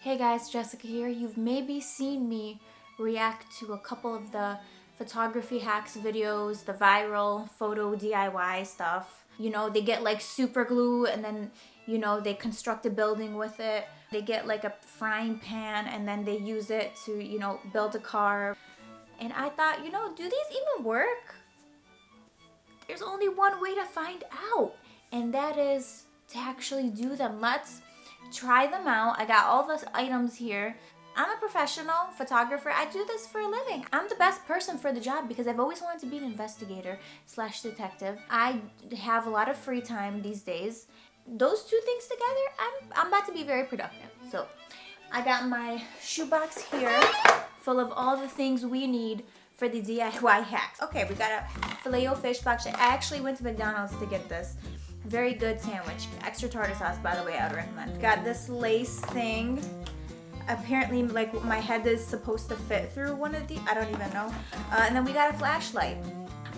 Hey guys, Jessica here. You've maybe seen me react to a couple of the photography hacks videos, the viral photo DIY stuff. You know, they get like super glue and then, you know, they construct a building with it. They get like a frying pan and then they use it to, you know, build a car. And I thought, you know, do these even work? There's only one way to find out, and that is to actually do them. Let's try them out. I got all the items here. I'm a professional photographer. I do this for a living. I'm the best person for the job because I've always wanted to be an investigator / detective. I have a lot of free time these days. Those two things together, I'm about to be very productive. So I got my shoebox here full of all the things we need for the DIY hacks. Okay, we got a Filet-O-Fish box. I actually went to McDonald's to get this. Very good sandwich. Extra tartar sauce, by the way, I would recommend. Got this lace thing. Apparently, like, my head is supposed to fit through one of the, I don't even know. And then we got a flashlight.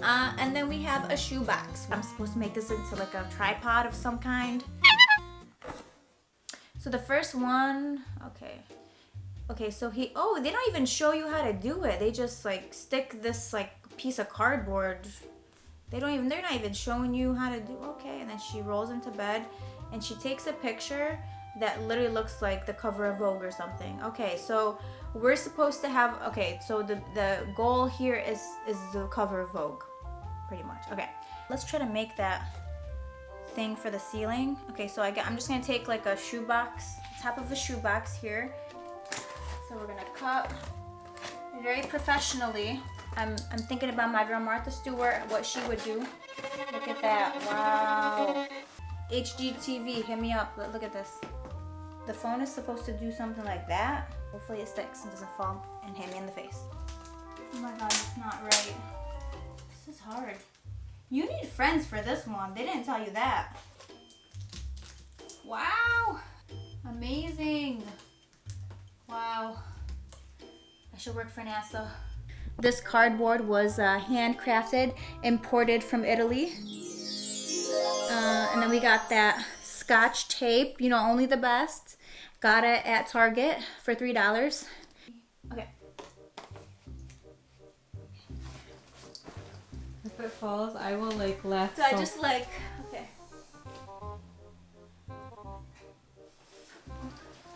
And then we have a shoebox. I'm supposed to make this into like a tripod of some kind. So the first one, okay, so they don't even show you how to do it. They just like stick this like piece of cardboard. They're not even showing you how to do, okay. And then she rolls into bed and she takes a picture that literally looks like the cover of Vogue or something. Okay, so we're supposed to have, so the goal here is the cover of Vogue, pretty much. Okay, let's try to make that thing for the ceiling. Okay, so I'm just gonna take like a shoebox, top of a shoebox here. So we're gonna cut very professionally. I'm thinking about my girl Martha Stewart, what she would do. Look at that, wow. HGTV, hit me up, look at this. The phone is supposed to do something like that. Hopefully it sticks and doesn't fall and hit me in the face. Oh my God, it's not right. This is hard. You need friends for this one. They didn't tell you that. Wow, amazing. Wow, I should work for NASA. This cardboard was handcrafted, imported from Italy. And then we got that Scotch tape, you know, only the best. Got it at Target for $3. Okay. If it falls, I will like laugh. So I just like, okay.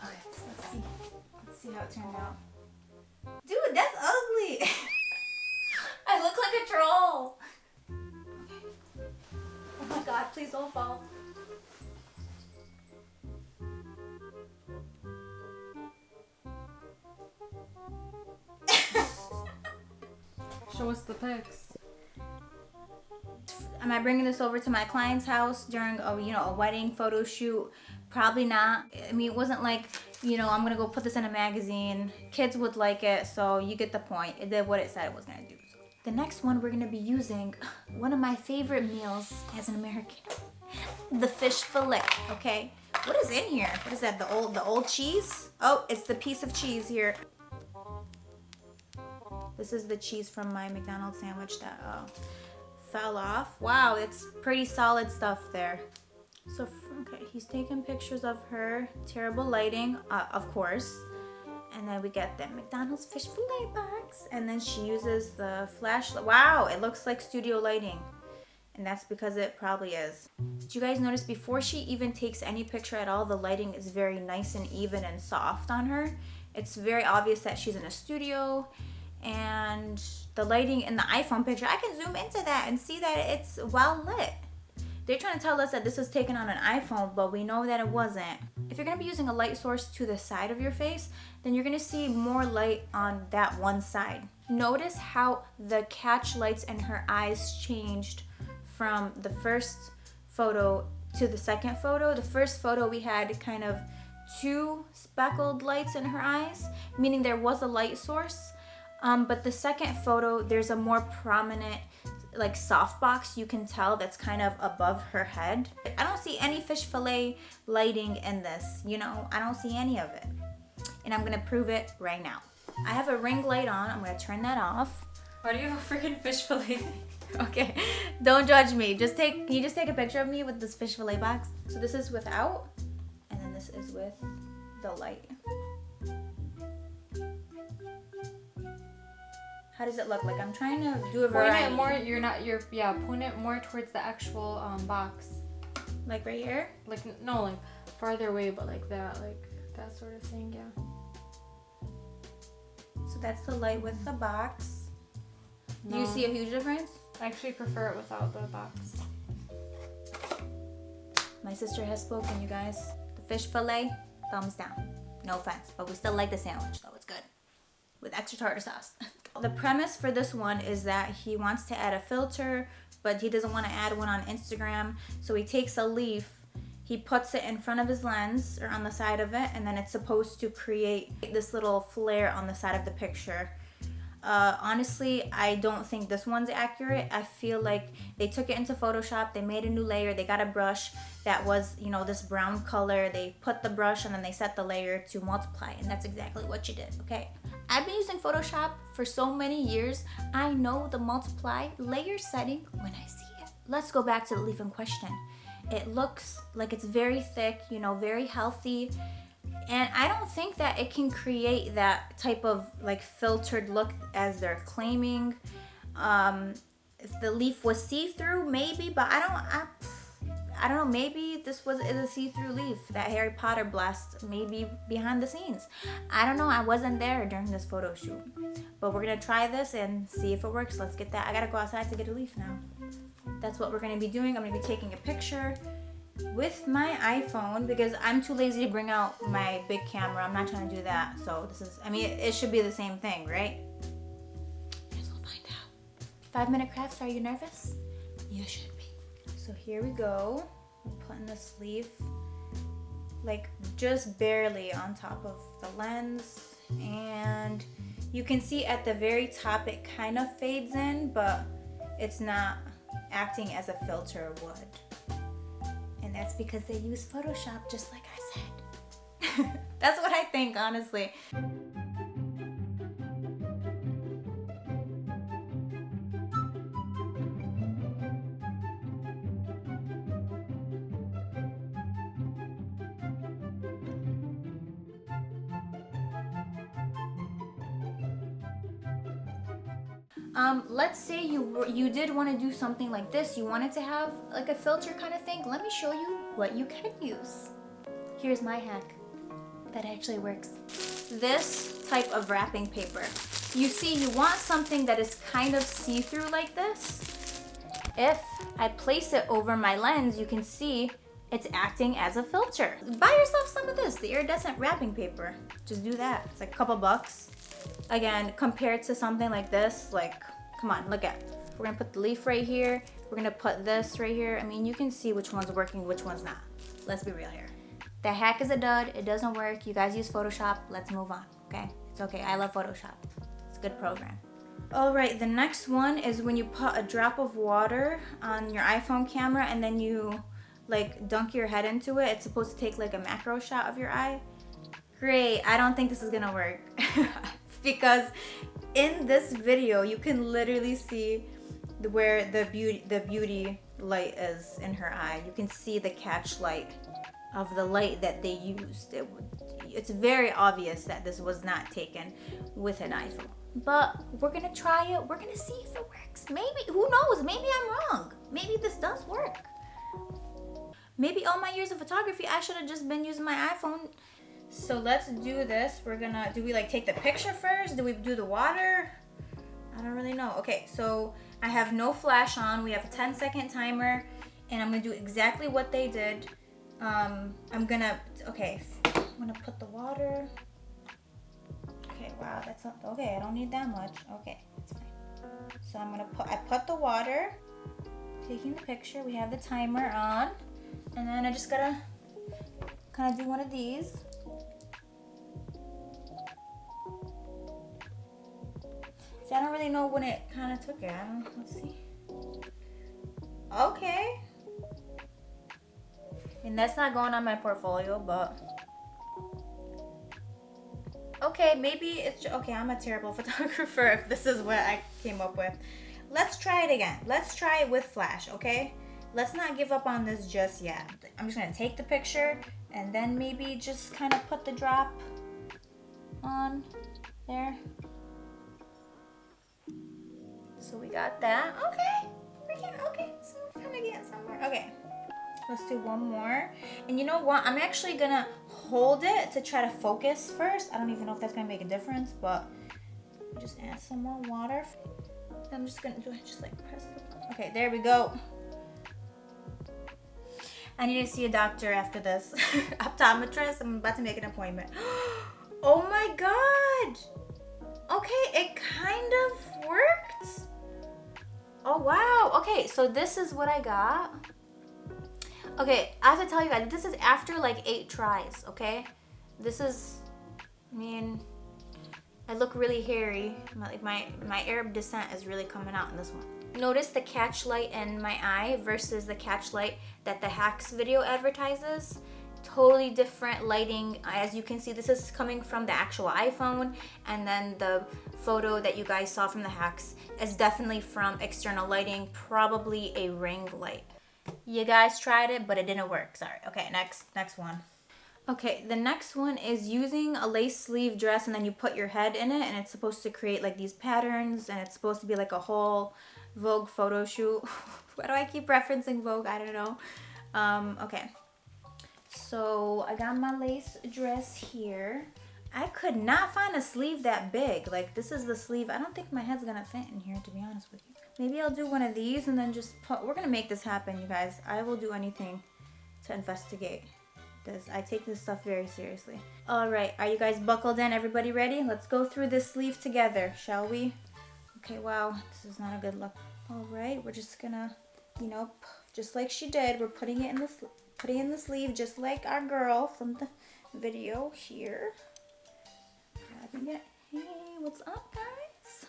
Okay, let's see how it turned out. Dude, that's ugly. I look like a troll. Okay. Oh my God, please don't fall. Show us the pics. Am I bringing this over to my client's house during a wedding photo shoot? Probably not. I mean, it wasn't like, you know, I'm gonna go put this in a magazine. Kids would like it, so you get the point. It did what it said it was gonna do. The next one we're gonna be using, one of my favorite meals as an American, the fish fillet, okay? What is in here? What is that, the old cheese? Oh, it's the piece of cheese here. This is the cheese from my McDonald sandwich that fell off. Wow, it's pretty solid stuff there. So, okay, he's taking pictures of her. Terrible lighting, of course. And then we get the McDonald's fish fillet box. And then she uses the flashlight. Wow, it looks like studio lighting. And that's because it probably is. Did you guys notice before she even takes any picture at all, the lighting is very nice and even and soft on her? It's very obvious that she's in a studio. And the lighting in the iPhone picture, I can zoom into that and see that it's well lit. They're trying to tell us that this is taken on an iPhone, but we know that it wasn't. If you're gonna be using a light source to the side of your face, then you're gonna see more light on that one side. Notice how the catch lights in her eyes changed from the first photo to the second photo. The first photo we had kind of two speckled lights in her eyes, meaning there was a light source. But the second photo, there's a more prominent like softbox, you can tell, that's kind of above her head. I don't see any fish fillet lighting in this, you know, I don't see any of it. And I'm gonna prove it right now. I have a ring light on, I'm gonna turn that off. Why do you have a freaking fish fillet thing? Okay, don't judge me. Can you just take a picture of me with this fish fillet box? So this is without, and then this is with the light. How does it look like? I'm trying to do a Point variety. it more, point it more towards the actual box. Like right here? Like, no, like farther away, but like that sort of thing, yeah. So that's the light with the box. Do you No. see a huge difference? I actually prefer it without the box. My sister has spoken, you guys. The fish fillet, thumbs down. No offense, but we still like the sandwich, though. It's good. With extra tartar sauce. The premise for this one is that he wants to add a filter, but he doesn't want to add one on Instagram. So he takes a leaf, he puts it in front of his lens or on the side of it, and then it's supposed to create this little flare on the side of the picture. Honestly, I don't think this one's accurate. I feel like they took it into Photoshop, they made a new layer, they got a brush that was, you know, this brown color. They put the brush and then they set the layer to multiply, and that's exactly what you did, okay? I've been using Photoshop for so many years. I know the multiply layer setting when I see it. Let's go back to the leaf in question. It looks like it's very thick, you know, very healthy. And I don't think that it can create that type of like filtered look as they're claiming. If the leaf was see-through, maybe, but I don't know, maybe this is a see-through leaf, that Harry Potter blast, maybe behind the scenes. I don't know, I wasn't there during this photo shoot. But we're gonna try this and see if it works. Let's get that. I gotta go outside to get a leaf now. That's what we're gonna be doing. I'm gonna be taking a picture with my iPhone because I'm too lazy to bring out my big camera. I'm not trying to do that. So this is, I mean, it should be the same thing, right? Guess we'll find out. 5-minute crafts, are you nervous? You should be. So here we go. I'm putting this leaf like just barely on top of the lens. And you can see at the very top it kind of fades in, but it's not acting as a filter would. And that's because they use Photoshop, just like I said. That's what I think, honestly. Let's say you did want to do something like this. You wanted to have like a filter kind of thing. Let me show you what you can use. Here's my hack that actually works. This type of wrapping paper. You see, you want something that is kind of see-through like this. If I place it over my lens, you can see it's acting as a filter. Buy yourself some of this, the iridescent wrapping paper. Just do that. It's like a couple bucks. Again, compared to something like this, like, come on, look at it. We're gonna put the leaf right here. We're gonna put this right here. I mean, you can see which one's working, which one's not. Let's be real here. The hack is a dud. It doesn't work. You guys use Photoshop. Let's move on, okay? It's okay. I love Photoshop. It's a good program. All right, the next one is when you put a drop of water on your iPhone camera and then you like dunk your head into it. It's supposed to take like a macro shot of your eye. Great. I don't think this is gonna work. Because in this video you can literally see where the beauty light is in her eye. You can see the catch light of the light that they used. It's very obvious that this was not taken with an iPhone. But we're gonna try it. We're gonna see if it works. Maybe, who knows? Maybe I'm wrong. Maybe this does work. Maybe all my years of photography, I should have just been using my iPhone. So let's do this. Do we like take the picture first? Do we do the water? I don't really know. Okay, so I have no flash on. We have a 10-second timer and I'm gonna do exactly what they did. I'm gonna put the water. Okay, wow, that's not, okay, I don't need that much. Okay, that's fine. So I put the water, taking the picture. We have the timer on. And then I just gotta kind of do one of these. See, I don't really know when it kind of took it. Let's see. Okay. And that's not going on my portfolio, but okay, maybe it's okay. I'm a terrible photographer if this is what I came up with. Let's try it again. Let's try it with flash, okay? Let's not give up on this just yet. I'm just gonna take the picture and then maybe just kind of put the drop on there. So we got that. Okay. Okay. So we're kind of getting somewhere. Okay. Let's do one more. And you know what? I'm actually gonna hold it to try to focus first. I don't even know if that's gonna make a difference, but just add some more water. I'm just gonna do it, just like press the... Okay, there we go. I need to see a doctor after this. Optometrist, I'm about to make an appointment. Oh my God. Okay, it kind of worked. Oh wow. Okay, so this is what I got. Okay, I have to tell you guys, this is after like 8 tries, okay? This is, I mean, I look really hairy. Like my Arab descent is really coming out in this one. Notice the catch light in my eye versus the catch light that the Hacks video advertises. Totally different lighting. As you can see, this is coming from the actual iPhone, and then the photo that you guys saw from the Hacks is definitely from external lighting, probably a ring light. You guys tried it, but it didn't work. Sorry. Okay, next one. Okay, the next one is using a lace sleeve dress, and then you put your head in it, and it's supposed to create like these patterns, and it's supposed to be like a whole Vogue photo shoot. Why do I keep referencing Vogue? I don't know. Okay. So I got my lace dress here. I could not find a sleeve that big. Like, this is the sleeve. I don't think my head's gonna fit in here, to be honest with you. Maybe I'll do one of these and then just put... We're gonna make this happen, you guys. I will do anything to investigate this. I take this stuff very seriously. All right, are you guys buckled in? Everybody ready? Let's go through this sleeve together, shall we? Okay, wow, this is not a good look. All right, we're just gonna, you know, just like she did, we're putting it in the sleeve, just like our girl from the video here. Grabbing it. Hey, what's up, guys?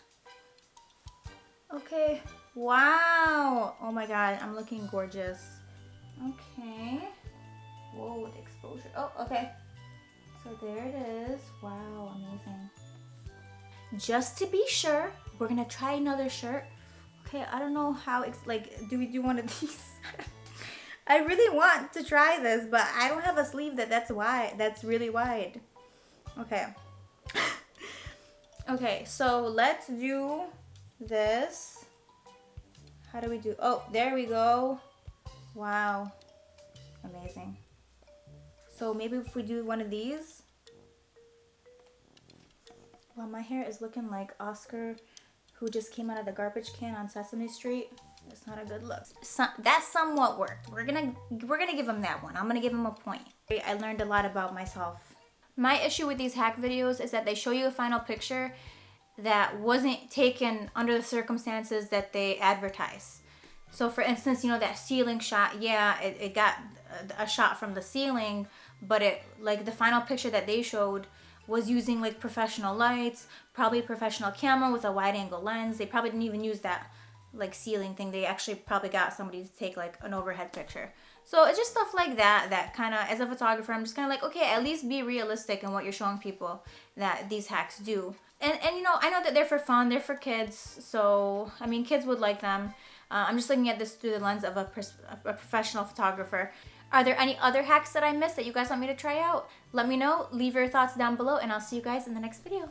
Okay, wow. Oh my God, I'm looking gorgeous. Okay. Whoa, the exposure. Oh, okay. So there it is. Wow, amazing. Just to be sure, we're gonna try another shirt. Okay, I don't know how, like, do we do one of these? I really want to try this, but I don't have a sleeve that's wide, that's really wide. Okay. Okay, so let's do this. How do we do? Oh, there we go. Wow. Amazing. So maybe if we do one of these. Wow, my hair is looking like Oscar, who just came out of the garbage can on Sesame Street. It's not a good look. That somewhat worked. We're gonna give him that one. I'm gonna give him a point. I learned a lot about myself. My issue with these hack videos is that they show you a final picture that wasn't taken under the circumstances that they advertise. So for instance, you know, that ceiling shot, yeah, it got a shot from the ceiling, but it, like, the final picture that they showed was using like professional lights, probably a professional camera with a wide angle lens. They probably didn't even use that like ceiling thing. They actually probably got somebody to take like an overhead picture. So it's just stuff like that kind of, as a photographer, I'm just kind of like, okay, at least be realistic in what you're showing people that these hacks do. And you know, I know that they're for fun, they're for kids, so I mean, kids would like them. I'm just looking at this through the lens of a professional photographer. Are there any other hacks that I missed that you guys want me to try out? Let me know, leave your thoughts down below, and I'll see you guys in the next video.